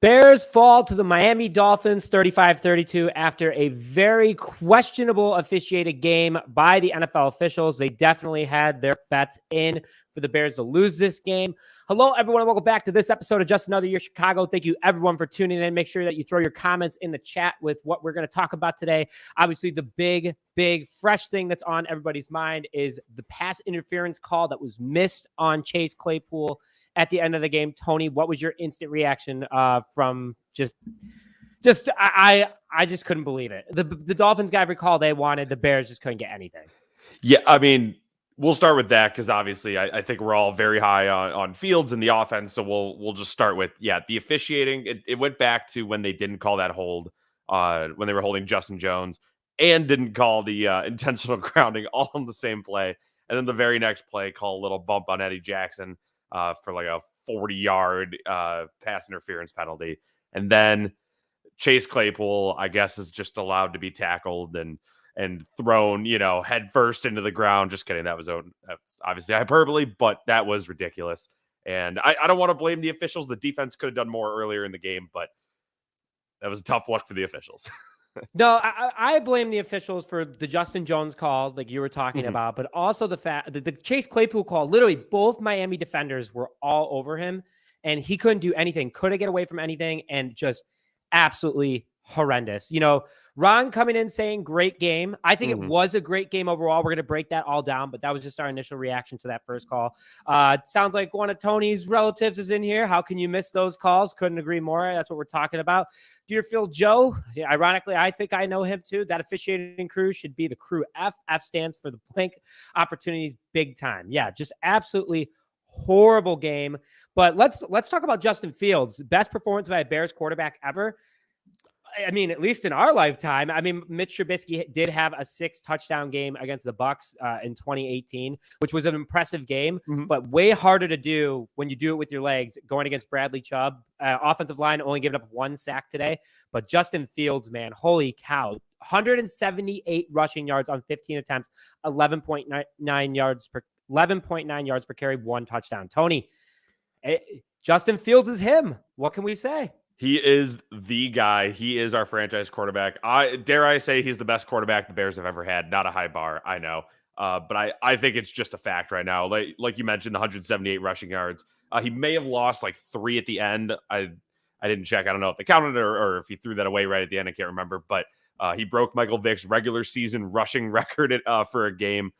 Bears fall to the Miami Dolphins 35-32 after a very questionable officiated game by the NFL officials. They definitely had their bets in for the Bears to lose this game. Hello, everyone, and welcome back to this episode of Just Another Year Chicago. Thank you, everyone, for tuning in. Make sure that you throw your comments in the chat with what we're going to talk about today. Obviously, the big, fresh thing that's on everybody's mind is the pass interference call that was missed on Chase Claypool at the end of the game. Tony, what was your instant reaction from I just couldn't believe it. The Dolphins got every call they wanted. The Bears just couldn't get anything. Yeah, I mean, we'll start with that because obviously I think we're all very high on Fields and the offense. So we'll just start with, the officiating. It went back to when they didn't call that hold when they were holding Justin Jones and didn't call the intentional grounding all on the same play. And then the very next play, call a little bump on Eddie Jackson for like a 40-yard pass interference penalty. And then Chase Claypool, I guess, is just allowed to be tackled and thrown, head first into the ground. Just kidding. That's obviously hyperbole, but that was ridiculous. And I don't want to blame the officials. The defense could have done more earlier in the game, but that was tough luck for the officials. No, I blame the officials for the Justin Jones call, like you were talking about, but also the fact that the Chase Claypool call, literally both Miami defenders were all over him, and he couldn't do anything, couldn't get away from anything, and just absolutely horrendous. Ron coming in saying great game. I think it was a great game overall. We're going to break that all down, but that was just our initial reaction to that first call. Sounds like one of Tony's relatives is in here. How can you miss those calls? Couldn't agree more. That's what we're talking about. Deerfield Joe, ironically, I think I know him too. That officiating crew should be the crew F. F stands for the blank opportunities, big time. Yeah, just absolutely horrible game. But let's talk about Justin Fields. Best performance by a Bears quarterback ever. I mean, at least in our lifetime. I mean, Mitch Trubisky did have a 6-touchdown game against the Bucs in 2018, which was an impressive game, but way harder to do when you do it with your legs, going against Bradley Chubb. Offensive line only giving up 1 sack today. But Justin Fields, man, holy cow. 178 rushing yards on 15 attempts, 11.9 yards per carry, 1 touchdown. Tony, Justin Fields is him. What can we say? He is the guy. He is our franchise quarterback. Dare I say he's the best quarterback the Bears have ever had. Not a high bar, I know. But I think it's just a fact right now. Like you mentioned, the 178 rushing yards. He may have lost like 3 at the end. I didn't check. I don't know if they counted it or if he threw that away right at the end. I can't remember. But he broke Michael Vick's regular season rushing record for a game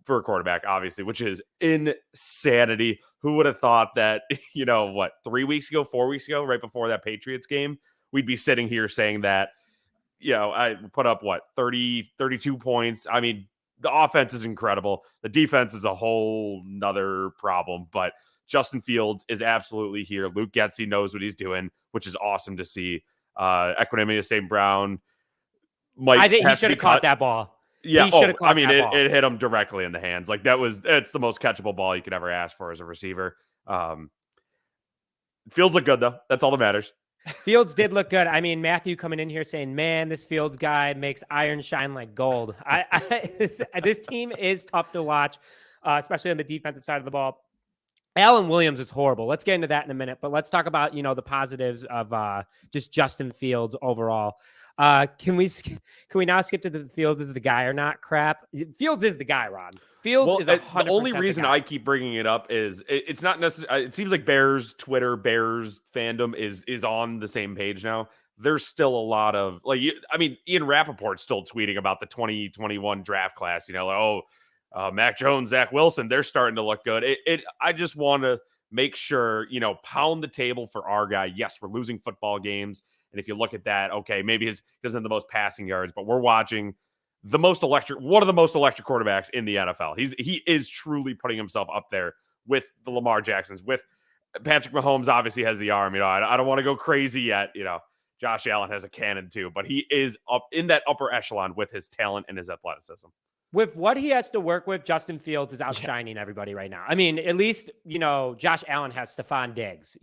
for a quarterback, obviously, which is insanity. Who would have thought that, 3 weeks ago, 4 weeks ago, right before that Patriots game, we'd be sitting here saying that, I put up 32 points. I mean, the offense is incredible. The defense is a whole nother problem, but Justin Fields is absolutely here. Luke Getsy knows what he's doing, which is awesome to see. Equanimous St. Brown I think he should have caught that ball. Yeah, it hit him directly in the hands. Like it's the most catchable ball you could ever ask for as a receiver. Fields look good though. That's all that matters. Fields did look good. I mean, Matthew coming in here saying, "Man, this Fields guy makes iron shine like gold." This team is tough to watch, especially on the defensive side of the ball. Alan Williams is horrible. Let's get into that in a minute, but let's talk about the positives of just Justin Fields overall. Can we now skip to the Fields is the guy or not crap? Fields is the guy, Ron. Fields is 100% the only reason I keep bringing it up is it's not necessarily. It seems like Bears Twitter, Bears fandom is on the same page now. There's still a lot of Ian Rappaport's still tweeting about the 2021 draft class. Mac Jones, Zach Wilson, they're starting to look good. I just want to make sure pound the table for our guy. Yes, we're losing football games. And if you look at that, okay, maybe he doesn't have the most passing yards, but we're watching one of the most electric quarterbacks in the NFL. He is truly putting himself up there with the Lamar Jacksons, with Patrick Mahomes. Obviously has the arm. I don't want to go crazy yet. Josh Allen has a cannon too, but he is up in that upper echelon with his talent and his athleticism. With what he has to work with, Justin Fields is outshining everybody right now. I mean, at least, Josh Allen has Stephon Diggs.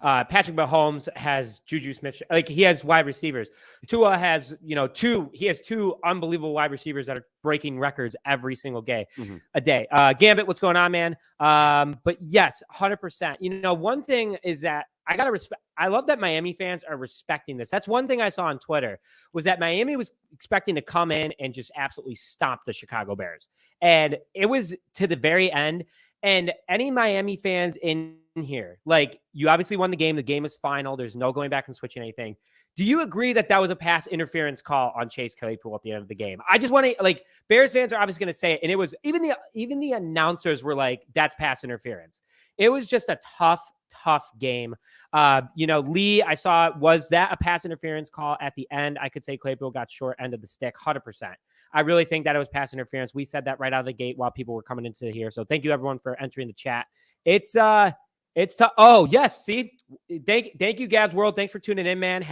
Patrick Mahomes has Juju Smith. He has wide receivers. Tua has, he has 2 unbelievable wide receivers that are breaking records every single day. Gambit, what's going on, man? But yes, 100%. One thing is that I got to respect. I love that Miami fans are respecting this. That's one thing I saw on Twitter was that Miami was expecting to come in and just absolutely stomp the Chicago Bears. And it was to the very end. And any Miami fans in here, like you obviously won the game. The game is final. There's no going back and switching anything. Do you agree that that was a pass interference call on Chase Claypool at the end of the game? I just want to like Bears fans are obviously going to say it. And it was even the announcers were like, that's pass interference. It was just a tough game. Lee, I saw, was that a pass interference call at the end? I could say Claypool got short end of the stick, 100%. I really think that it was pass interference. We said that right out of the gate while people were coming into here. So thank you everyone for entering the chat. It's tough. Oh, yes. See, thank you, Gabs World. Thanks for tuning in, man.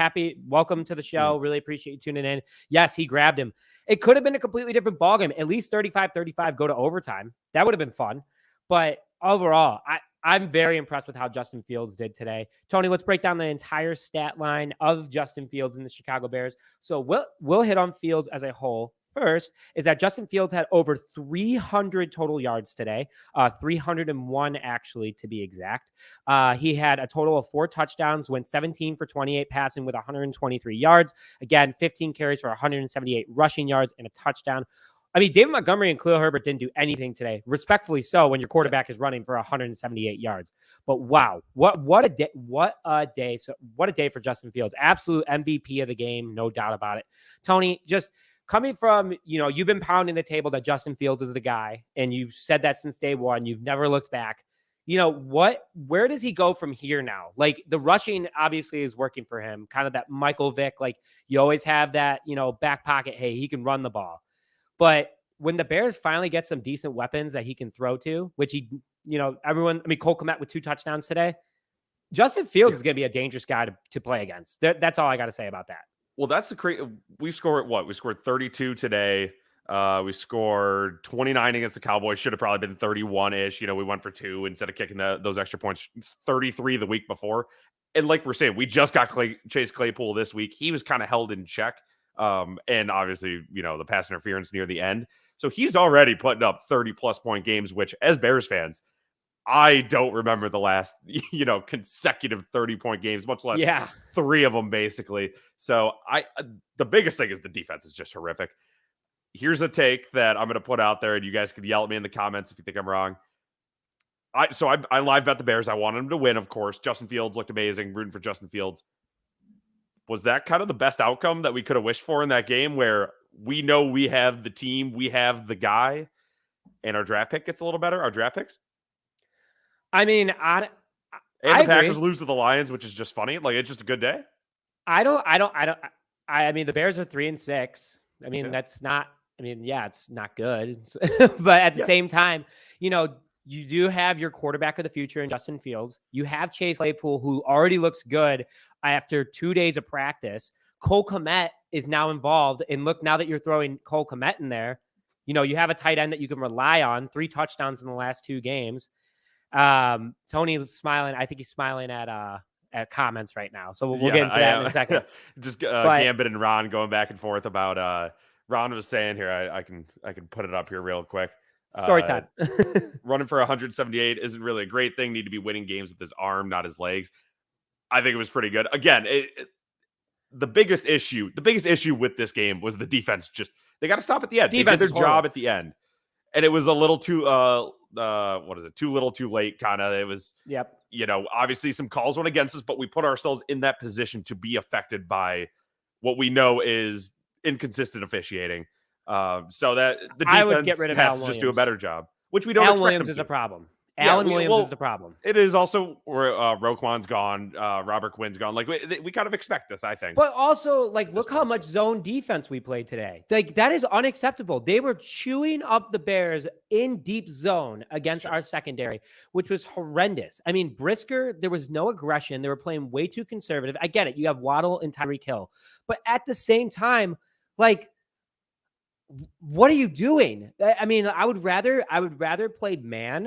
Welcome to the show. Really appreciate you tuning in. Yes, he grabbed him. It could have been a completely different ballgame. At least 35-35 go to overtime. That would have been fun. But overall, I'm very impressed with how Justin Fields did today. Tony, let's break down the entire stat line of Justin Fields and the Chicago Bears. So we'll hit on Fields as a whole. First is that Justin Fields had over 300 total yards today, 301 actually to be exact. He had a total of 4 touchdowns, went 17 for 28 passing with 123 yards. Again, 15 carries for 178 rushing yards and a touchdown. I mean, David Montgomery and Khalil Herbert didn't do anything today, respectfully so, when your quarterback is running for 178 yards. But wow, what a day! What a day for Justin Fields. Absolute MVP of the game, no doubt about it. Tony, just coming from, you've been pounding the table that Justin Fields is the guy, and you've said that since day one. You've never looked back. Where does he go from here now? Like the rushing obviously is working for him, kind of that Michael Vick. Like you always have that, back pocket. Hey, he can run the ball. But when the Bears finally get some decent weapons that he can throw to, which Cole Kmet with 2 touchdowns today, Justin Fields is going to be a dangerous guy to play against. That's all I got to say about that. Well, that's we scored what? We scored 32 today. We scored 29 against the Cowboys. Should have probably been 31-ish. We went for 2 instead of kicking those extra points. 33 the week before. And like we're saying, we just got Chase Claypool this week. He was kind of held in check. And obviously, the pass interference near the end. So he's already putting up 30-plus point games, which as Bears fans, I don't remember the last, consecutive 30-point games, much less 3 of them, basically. So the biggest thing is the defense is just horrific. Here's a take that I'm going to put out there, and you guys could yell at me in the comments if you think I'm wrong. I live bet the Bears. I wanted them to win, of course. Justin Fields looked amazing. Rooting for Justin Fields. Was that kind of the best outcome that we could have wished for in that game, where we know we have the team, we have the guy, and our draft pick gets a little better? Our draft picks. I mean, the Packers lose to the Lions, which is just funny. Like, it's just a good day. I mean, the Bears are 3-6. I mean, that's not. I mean, yeah, it's not good, but at the same time, you do have your quarterback of the future in Justin Fields. You have Chase Claypool, who already looks good after 2 days of practice. Cole Kmet is now involved. And look, now that you're throwing Cole Kmet in there, you have a tight end that you can rely on. 3 touchdowns in the last 2 games. Tony's smiling. I think he's smiling at comments right now. So we'll get into that in a second. Just Gambit and Ron going back and forth about Ron was saying here, I can put it up here real quick. Story time. Running for 178 isn't really a great thing. Need to be winning games with his arm, not his legs. I think it was pretty good. Again, the biggest issue with this game was the defense. Just they got to stop at the end. They did their job at the end, and it was a little too too little, too late. Kind of. It was. Yep. Obviously some calls went against us, but we put ourselves in that position to be affected by what we know is inconsistent officiating. So that the defense has to just do a better job, which we don't expect. Williams is a problem. Allen Williams is the problem. It is also where Roquan's gone, Robert Quinn's gone. Like we kind of expect this, I think. But also, like, look how much zone defense we played today. Like, that is unacceptable. They were chewing up the Bears in deep zone against our secondary, which was horrendous. I mean, Brisker, there was no aggression. They were playing way too conservative. I get it. You have Waddle and Tyreek Hill. But at the same time, like, what are you doing? I mean, I would rather play man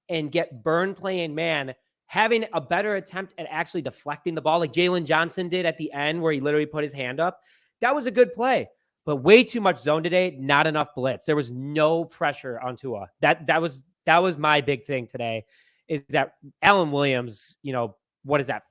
and get burned playing man, having a better attempt at actually deflecting the ball like Jalen Johnson did at the end where he literally put his hand up. That was a good play, but way too much zone today, not enough blitz. There was no pressure on Tua. That was my big thing today is that Allen Williams, what is that?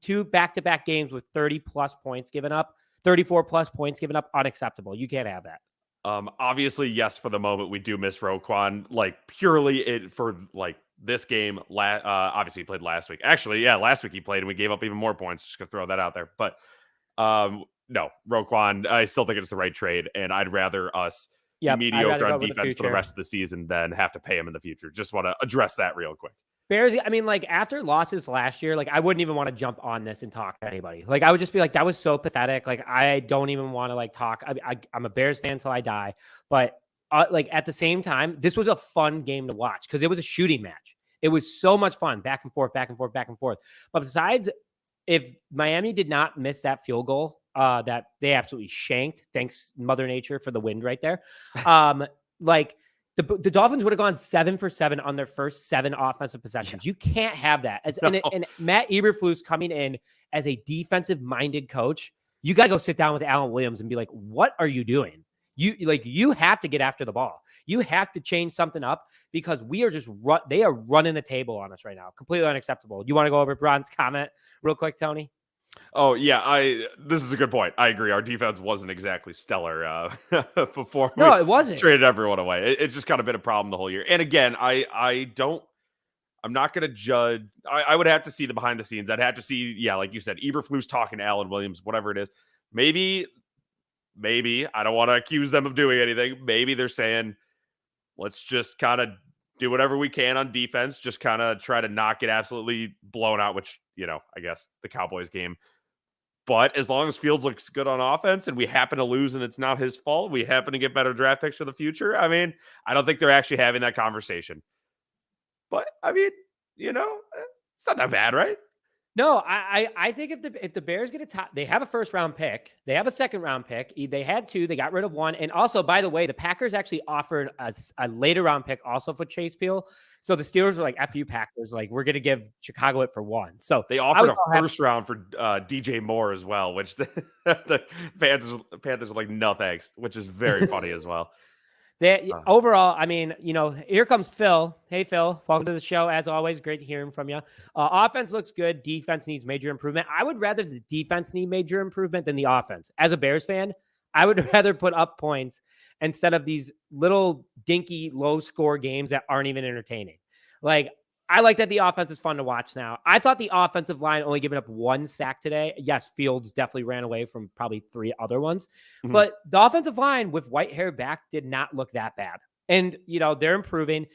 Two back-to-back games with 30 plus points given up, 34 plus points given up. Unacceptable. You can't have that. Obviously, yes, for the moment, we do miss Roquan, like purely for like this game. Obviously, he played last week. Actually, yeah, last week he played and we gave up even more points. Just gonna throw that out there. But no, Roquan, I still think it's the right trade, and I'd rather us be mediocre on defense for the rest of the season than have to pay him in the future. Just want to address that real quick. Bears, I mean, like after losses last year, like I wouldn't even want to jump on this and talk to anybody. Like I would just be like, that was so pathetic. Like I don't even want to like talk. I'm a Bears fan till I die. But like at the same time, this was a fun game to watch because it was a shooting match. It was so much fun, back and forth, back and forth, back and forth. But besides, if Miami did not miss that field goal, that they absolutely shanked. Thanks, Mother Nature, for the wind right there. Like. The Dolphins would have gone 7 for 7 on their first 7 offensive possessions. You can't have that. And Matt Eberflus coming in as a defensive-minded coach, you got to go sit down with Alan Williams and be like, what are you doing? You have to get after the ball. You have to change something up because we are just they are running the table on us right now. Completely unacceptable. You want to go over Bron's comment real quick, Tony? Oh yeah, this is a good point. I agree. Our defense wasn't exactly stellar before. No, it wasn't. Traded everyone away. It's just kind of been a problem the whole year. And again, I'm not going to judge. I would have to see the behind the scenes. I'd have to see, yeah, like you said, Eberflus talking to Alan Williams, whatever it is. Maybe I don't want to accuse them of doing anything. Maybe they're saying, let's just kind of do whatever we can on defense. Just kind of try to not get absolutely blown out, which, I guess the Cowboys game. But as long as Fields looks good on offense and we happen to lose and it's not his fault, we happen to get better draft picks for the future. I mean, I don't think they're actually having that conversation. But I mean, it's not that bad, right? No, I think if the Bears get they have a first round pick, they have a second round pick. They had 2, they got rid of 1, and also, by the way, the Packers actually offered a later round pick also for Chase Peel. So the Steelers were like, "F you, Packers! Like we're gonna give Chicago it for 1." So they offered a first round for DJ Moore as well, which the Panthers are like, "No thanks," which is very funny as well. Overall, I mean, here comes Phil. Hey, Phil, welcome to the show. As always, great hearing from you. Offense looks good. Defense needs major improvement. I would rather the defense need major improvement than the offense. As a Bears fan, I would rather put up points instead of these little dinky low score games that aren't even entertaining. Like, I like that the offense is fun to watch now. I thought the offensive line only giving up 1 sack today. Yes, Fields definitely ran away from probably 3 other ones. Mm-hmm. But the offensive line with Whitehair back did not look that bad. And, they're improving.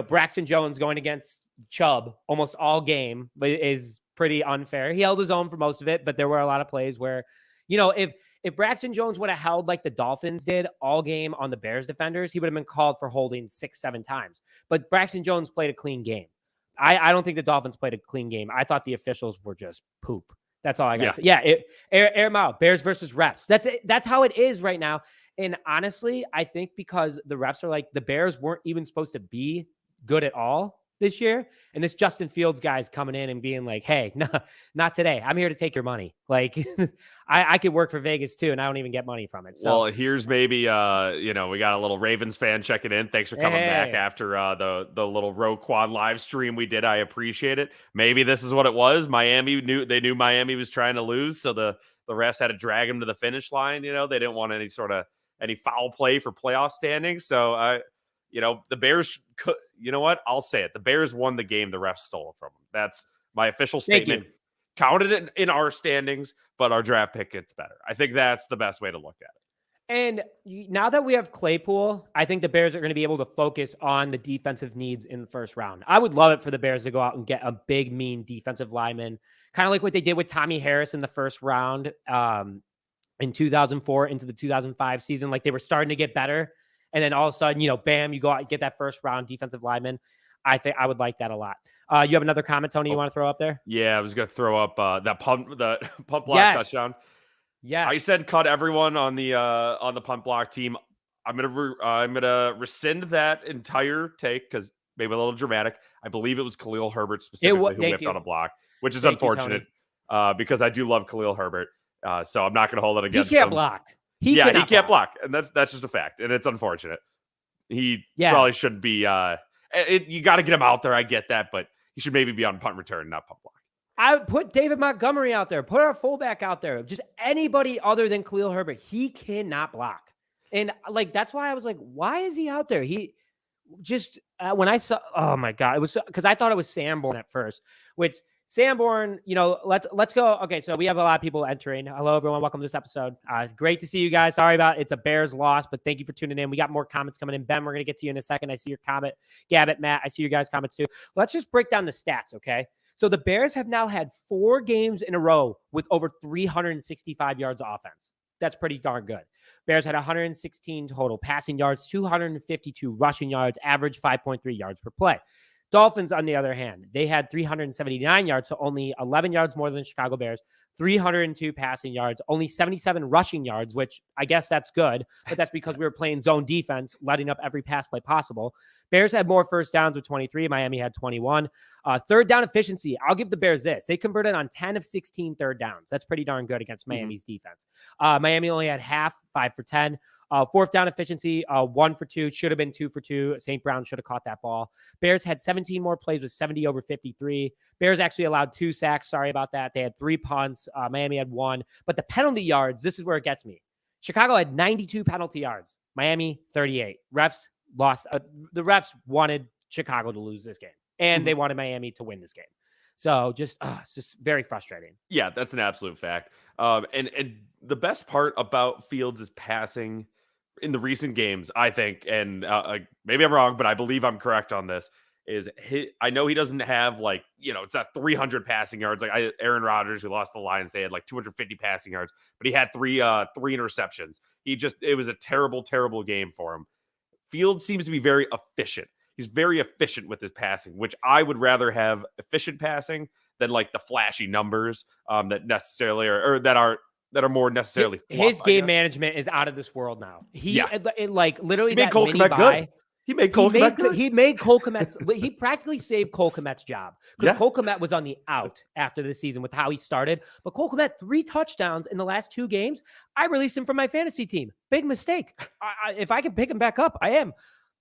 Braxton Jones going against Chubb almost all game is pretty unfair. He held his own for most of it, but there were a lot of plays where, if Braxton Jones would have held like the Dolphins did all game on the Bears defenders, he would have been called for holding 6-7 times. But Braxton Jones played a clean game. I don't think the Dolphins played a clean game. I thought the officials were just poop. That's all I got to say. Yeah, air them out. Bears versus refs. That's how it is right now. And honestly, I think because the refs are like, the Bears weren't even supposed to be good at all this year. And this Justin Fields guy's coming in and being like, hey, no, not today. I'm here to take your money. Like I could work for Vegas too, and I don't even get money from it. So well, here's maybe we got a little Ravens fan checking in. Thanks for coming back after the little Roquan live stream we did. I appreciate it. Maybe this is what it was. Miami knew Miami was trying to lose, so the refs had to drag him to the finish line. They didn't want any foul play for playoff standings. So the Bears could, what? I'll say it. The Bears won the game. The refs stole it from them. That's my official statement. Counted it in our standings, but our draft pick gets better. I think that's the best way to look at it. And now that we have Claypool, I think the Bears are going to be able to focus on the defensive needs in the first round. I would love it for the Bears to go out and get a big, mean defensive lineman, kind of like what they did with Tommy Harris in the first round in 2004 into the 2005 season. Like they were starting to get better. And then all of a sudden, bam, you go out and get that first round defensive lineman. I think I would like that a lot. You have another comment, Tony, you want to throw up there? Yeah, I was going to throw up the pump block touchdown. Yes. I said cut everyone on the punt block team. I'm gonna rescind that entire take because maybe a little dramatic. I believe it was Khalil Herbert specifically who whipped on a block, which is unfortunate because I do love Khalil Herbert. So I'm not going to hold it against him. He can't block. He can't block, and that's just a fact, and it's unfortunate. He probably shouldn't be. You got to get him out there. I get that, but he should maybe be on punt return, not punt block. I would put David Montgomery out there, put our fullback out there, just anybody other than Khalil Herbert. He cannot block. And like, that's why I was like, why is he out there? He just, when I saw, oh my God, it was because I thought it was Sanborn at first, which Sanborn, let's go. Okay. So we have a lot of people entering. Hello, everyone. Welcome to this episode. It's great to see you guys. Sorry about it's a Bears loss, but thank you for tuning in. We got more comments coming in. Ben, we're going to get to you in a second. I see your comment. Gabbett, Matt, I see your guys' comments too. Let's just break down the stats. Okay. So the Bears have now had 4 games in a row with over 365 yards of offense. That's pretty darn good. Bears had 116 total passing yards, 252 rushing yards, average 5.3 yards per play. Dolphins, on the other hand, they had 379 yards, so only 11 yards more than the Chicago Bears, 302 passing yards, only 77 rushing yards, which I guess that's good, but that's because we were playing zone defense, letting up every pass play possible. Bears had more first downs with 23. Miami had 21. Third down efficiency, I'll give the Bears this. They converted on 10 of 16 third downs. That's pretty darn good against Miami's defense. Miami only had half, 5 for 10. Fourth down efficiency, 1 for 2, should have been 2 for 2. St. Brown should have caught that ball. Bears had 17 more plays with 70 over 53. Bears actually allowed 2 sacks. Sorry about that. They had 3 punts. Miami had 1. But the penalty yards, this is where it gets me. Chicago had 92 penalty yards. Miami, 38. Refs lost. The refs wanted Chicago to lose this game, and they wanted Miami to win this game. So it's just very frustrating. Yeah, that's an absolute fact. And the best part about Fields' passing in the recent games, I think, and maybe I'm wrong, but I believe I'm correct on this, is I know he doesn't have it's not 300 passing yards. Like Aaron Rodgers, who lost the Lions, they had like 250 passing yards, but he had three interceptions. It was a terrible, terrible game for him. Fields seems to be very efficient. He's very efficient with his passing, which I would rather have efficient passing than like the flashy numbers that necessarily that are more necessarily fluff, his game management is out of this world now. Literally he made Cole Kmet good. He made Cole Kmet good. He made Cole Kmet's he practically saved Cole Kmet's job because Cole Kmet was on the out after the season with how he started. But Cole Kmet, 3 touchdowns in the last 2 games. I released him from my fantasy team. Big mistake. If I can pick him back up, I am.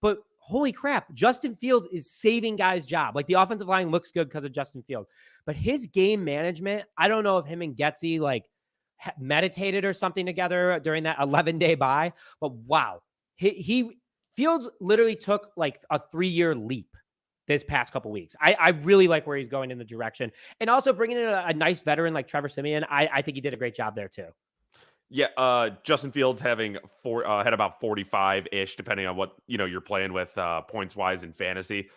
But holy crap, Justin Fields is saving guys' job. Like the offensive line looks good because of Justin Fields. But his game management, I don't know if him and Getsy meditated or something together during that 11-day bye. But wow, Fields literally took like a 3-year leap this past couple weeks. I really like where he's going in the direction. And also bringing in a nice veteran like Trevor Siemian, I think he did a great job there too. Yeah, Justin Fields having had about 45-ish, depending on what you're playing with points-wise in fantasy.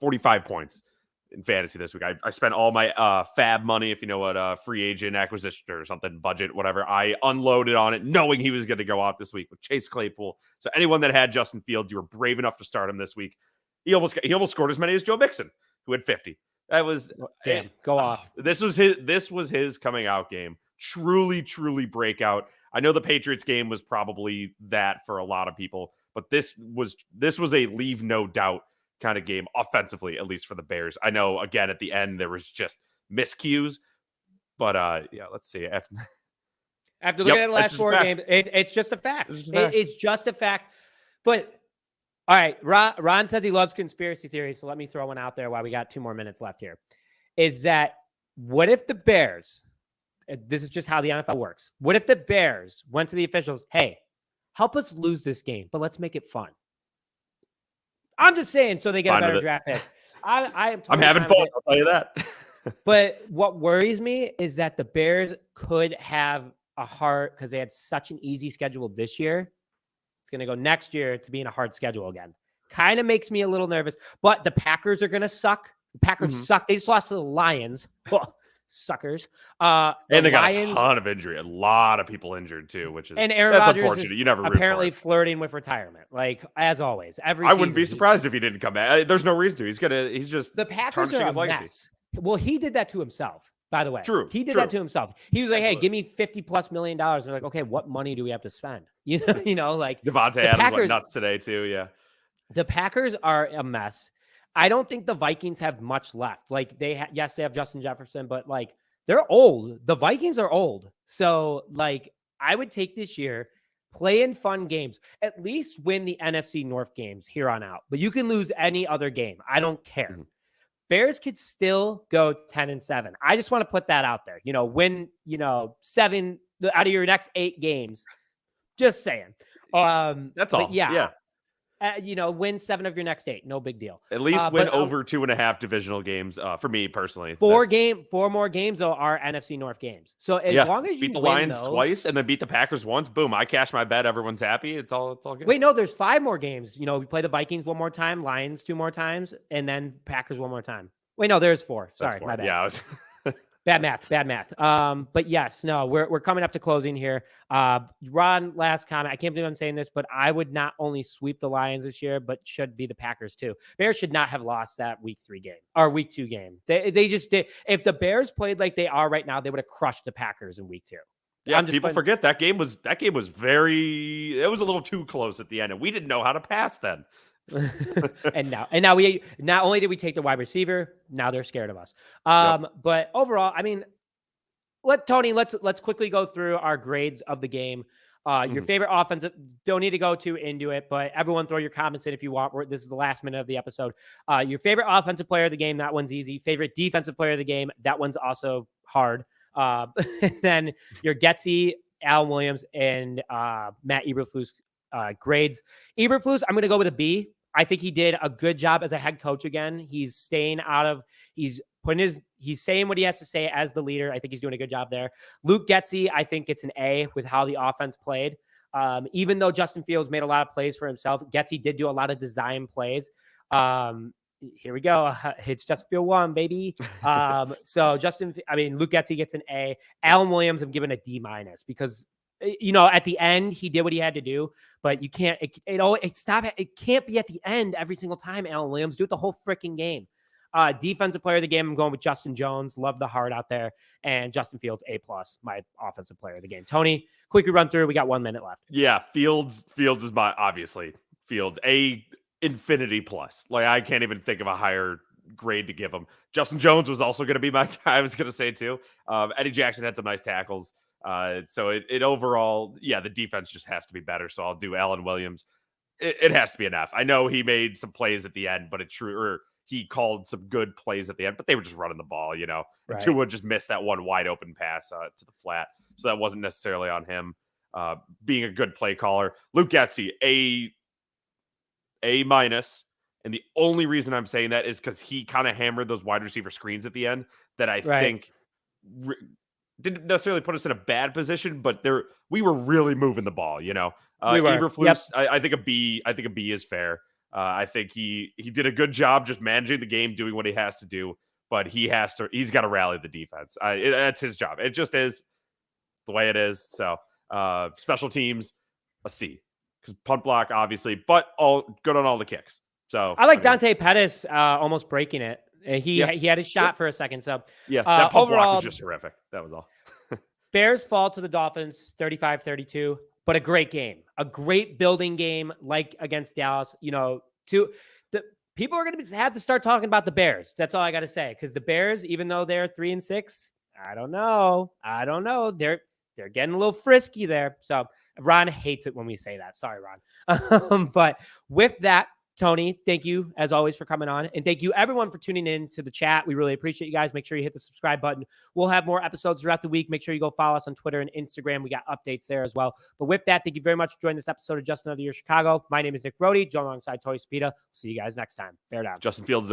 45 points in fantasy this week. I spent all my fab money, if you know what free agent acquisition or something, budget, whatever. I unloaded on it, knowing he was going to go out this week with Chase Claypool. So anyone that had Justin Fields, you were brave enough to start him this week. He almost scored as many as Joe Mixon, who had 50. That was go off. This was his coming out game. Truly, truly breakout. I know the Patriots game was probably that for a lot of people, but this was a leave no doubt kind of game offensively, at least for the Bears. I know again at the end there was just miscues, but let's see. After looking at the last 4 games, it's just a fact. It's just a fact. But all right, Ron says he loves conspiracy theories, so let me throw one out there while we got 2 more minutes left here. Is that what if the Bears? This is just how the NFL works. What if the Bears went to the officials? Hey, help us lose this game, but let's make it fun. I'm just saying, so they get a better draft pick. I'm having fun. I'll tell you that. But what worries me is that the Bears could have a hard, because they had such an easy schedule this year. It's going to go next year to being a hard schedule again. Kind of makes me a little nervous. But the Packers are going to suck. The Packers suck. They just lost to the Lions. Well, suckers. And they got a ton of injury. A lot of people injured too, which is Aaron Rodgers unfortunate. You never apparently flirting with retirement, like as always. I wouldn't be surprised if he didn't come back. There's no reason to. He's just the Packers are a mess. Well, he did that to himself. By the way, he did that to himself. He was like, "Hey, give me $50+ million." They're like, "Okay, what money do we have to spend?" Like Devontae Adams went nuts today too. Yeah, the Packers are a mess. I don't think the Vikings have much left. Like they have Justin Jefferson, but like they're old. The Vikings are old. So like I would take this year, play in fun games, at least win the NFC North games here on out. But you can lose any other game. I don't care. Bears could still go 10-7. I just want to put that out there. Win, 7 out of your next 8 games. Just saying. That's all. But yeah. Yeah. Win 7 of your next 8. No big deal. At least win over 2.5 divisional games. For me personally, 4 more games though are NFC North games. So as long as you beat the win Lions those, twice and then beat the Packers once, boom! I cash my bet. Everyone's happy. It's all good. Wait, no, there's 5 more games. We play the Vikings 1 more time, Lions 2 more times, and then Packers 1 more time. Wait, no, there's 4. Sorry, my bad. Yeah. Bad math. But yes, no, we're coming up to closing here. Ron, last comment. I can't believe I'm saying this, but I would not only sweep the Lions this year, but should be the Packers too. Bears should not have lost that week 3 game or week 2 game. They just did. If the Bears played like they are right now, they would have crushed the Packers in week 2. Yeah, people forget that game was very. It was a little too close at the end, and we didn't know how to pass then. and now we not only did we take the wide receiver, now they're scared of us. But overall, I mean, let's quickly go through our grades of the game. Your favorite offensive, don't need to go too into it, but everyone throw your comments in if you want. This is the last minute of the episode. Your favorite offensive player of the game, that one's easy. Favorite defensive player of the game, that one's also hard. Then your Getsy, Alan Williams, and Matt Eberflus grades. Eberflus, I'm going to go with a B. I think he did a good job as a head coach again. He's saying what he has to say as the leader. I think he's doing a good job there. Luke Getsy, I think it's an A with how the offense played. Even though Justin Fields made a lot of plays for himself, Getsy did do a lot of design plays. Here we go. It's Justin Field 1, baby. So Luke Getsy gets an A. Alan Williams, I'm giving a D- because at the end, he did what he had to do, but you can't, it can't be at the end every single time, Alan Williams. Do it the whole freaking game. Defensive player of the game, I'm going with Justin Jones. Love the heart out there. And Justin Fields, A+, my offensive player of the game. Tony, quickly run through. We got 1 minute left. Yeah, Fields is obviously Fields, A infinity plus. Like, I can't even think of a higher grade to give him. Justin Jones was also going to be my guy, I was going to say too. Eddie Jackson had some nice tackles. So it overall, the defense just has to be better. So I'll do Alan Williams. It has to be an F. I know he made some plays at the end, but he called some good plays at the end, but they were just running the ball, Right. Tua just missed that one wide open pass to the flat. So that wasn't necessarily on him being a good play caller. Luke Getsy, A-. And the only reason I'm saying that is because he kind of hammered those wide receiver screens at the end that I think didn't necessarily put us in a bad position, but we were really moving the ball, We were. Eberflus, yep. I think a B is fair. I think he did a good job just managing the game, doing what he has to do, but he's got to rally the defense. That's his job. It just is the way it is. So special teams, a C, because punt block, obviously, but all good on all the kicks. So I like Dante Pettis almost breaking it. He had his shot for a second. So that punt block was just horrific. That was all. Bears fall to the Dolphins 35-32, but a great game, a great building game like against Dallas. People are going to have to start talking about the Bears. That's all I got to say, because the Bears, even though they're 3-6, I don't know. They're getting a little frisky there. So Ron hates it when we say that. Sorry, Ron. But with that, Tony, thank you as always for coming on. And thank you everyone for tuning in to the chat. We really appreciate you guys. Make sure you hit the subscribe button. We'll have more episodes throughout the week. Make sure you go follow us on Twitter and Instagram. We got updates there as well. But with that, thank you very much for joining this episode of Just Another Year Chicago. My name is Nick Brody, joined alongside Tony Spita. See you guys next time. Bear down. Justin Fields is our